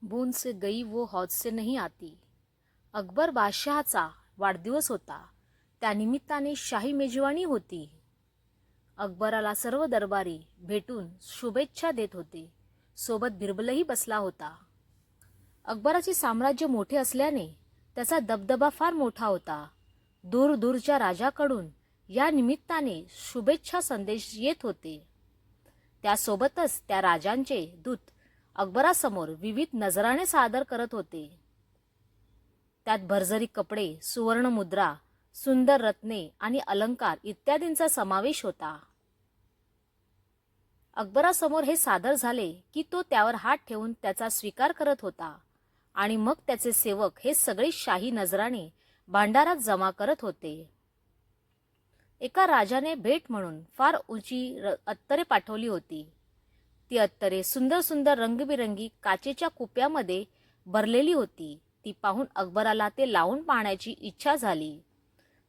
बूंद से गई वो हौद से नहीं आती. अकबर बादशहाचा वाढदिवस होता. त्यानिमित्ताने शाही मेजवानी होती. अकबराला सर्व दरबारी भेटून शुभेच्छा देत होते. सोबत बिरबलही बसला होता. अकबराचे साम्राज्य मोठे असल्याने त्याचा दबदबा फार मोठा होता. दूर दूरच्या राजाकडून या निमित्ताने शुभेच्छा संदेश येत होते. त्यासोबतच त्या राजांचे दूत अकबरासमोर विविध नजराणे सादर करत होते. त्यात भरजरी कपडे, सुवर्ण मुद्रा, सुंदर रत्ने आणि अलंकार इत्यादींचा समावेश होता. अकबरासमोर हे सादर झाले की तो त्यावर हात ठेवून त्याचा स्वीकार करत होता आणि मग त्याचे सेवक हे सगळे शाही नजराणे भांडारात जमा करत होते. एका राजाने भेट म्हणून फार उंची अत्तरे पाठवली होती. ती अत्तरे सुंदर सुंदर रंगबिरंगी काचेच्या कुप्यामध्ये भरलेली होती. ती पाहून अकबराला ते लावून पाहण्याची इच्छा झाली.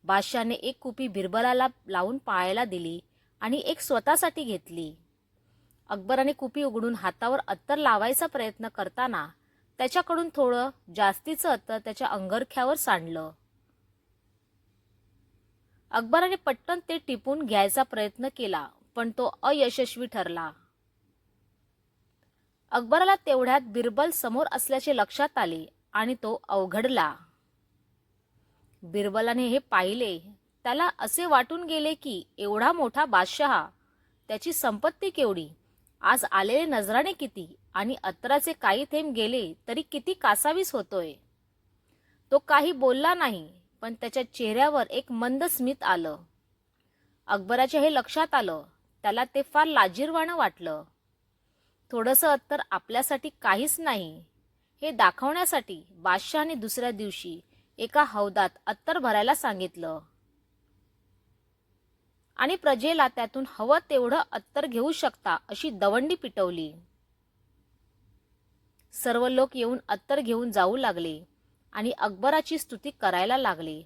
बादशाने एक कुपी बिरबलाला लावून पाहायला दिली आणि एक स्वतःसाठी घेतली. अकबराने कुपी उघडून हातावर अत्तर लावायचा प्रयत्न करताना त्याच्याकडून थोडं जास्तीचं अत्तर त्याच्या अंगरख्यावर सांडलं. अकबराने पटकन ते टिपून घ्यायचा प्रयत्न केला, पण तो अयशस्वी ठरला. अकबराला तेवढ्यात बिरबल समोर असल्याचे लक्षात आले आणि तो अवघडला. बिरबलाने हे पाहिले. त्याला असे वाटून गेले की एवढा मोठा बादशहा, त्याची संपत्ती केवढी, आज आलेले नजराणे किती आणि अत्तराचे काही थेंब गेले तरी किती कासावीस होतोय. तो काही बोलला नाही, पण त्याच्या चेहऱ्यावर एक मंद स्मित आलं. अकबराच्या हे लक्षात आलं. त्याला ते फार लाजिरवाणं वाटलं. थोडंसं अत्तर आपल्यासाठी काहीच नाही हे दाखवण्यासाठी बादशहाने दुसऱ्या दिवशी एका हौदात अत्तर भरायला सांगितलं आणि प्रजेला त्यातून हवं तेवढं अत्तर घेऊ शकता अशी दवंडी पिटवली. सर्व लोक येऊन अत्तर घेऊन जाऊ लागले आणि अकबराची स्तुती करायला लागले.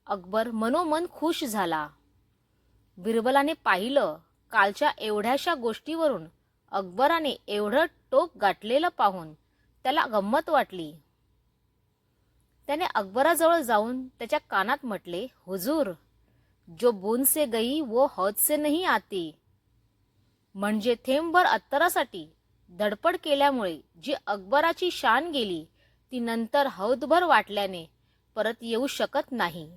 अकबर मनोमन खुश झाला. बिरबलाने पाहिलं. कालच्या एवढ्याशा गोष्टीवरून अकबराने एवढं टोक गाठलेलं पाहून त्याला गंमत वाटली. त्याने अकबराजवळ जाऊन त्याच्या कानात म्हटले, हुजूर, जो बूंद से गई वो हौद से नहीं आती. म्हणजे थेंबभर अत्तरासाठी धडपड केल्यामुळे जी अकबराची शान गेली ती नंतर हौदभर वाटल्याने परत येऊ शकत नाही.